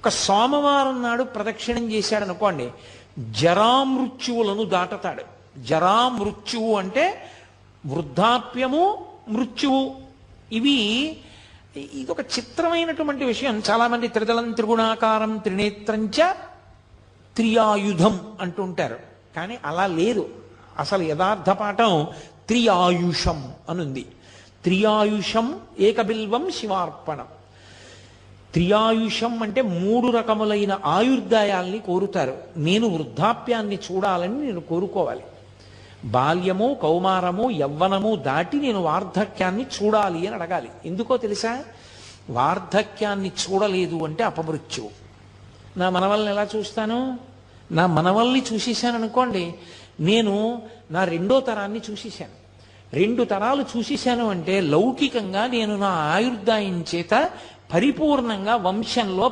ఒక సోమవారం నాడు ప్రదక్షిణం చేశాడు అనుకోండి, జరామృత్యువులను దాటతాడు. జరామృత్యువు అంటే వృద్ధాప్యము, మృత్యువు. ఇదొక చిత్రమైనటువంటి విషయం. చాలామంది త్రిదళం త్రిగుణాకారం త్రినేత్రంచ త్రియాయుధం అంటుంటారు, కానీ అలా లేదు. అసలు యథార్థ పాఠం త్రియాయుషం అనుంది. త్రియాయుషం ఏకబిల్వం శివార్పణం. త్రియాయుషం అంటే 3 రకములైన ఆయుర్దాయాల్ని కోరుతారు. నేను వృద్ధాప్యాన్ని చూడాలని నేను కోరుకోవాలి. బాల్యము, కౌమారము, యవ్వనము దాటి నేను వార్ధక్యాన్ని చూడాలి అని అడగాలి. ఎందుకో తెలుసా? వార్ధక్యాన్ని చూడలేదు అంటే అపమృత్యువు. నా మనవల్ని ఎలా చూస్తాను? నా మనవల్ని చూసేశాను అనుకోండి, నేను నా 2వ తరాన్ని చూసేశాను. 2 తరాలు చూసేశాను అంటే లౌకికంగా నేను నా ఆయుర్దాయం చేత పరిపూర్ణంగా వంశంలో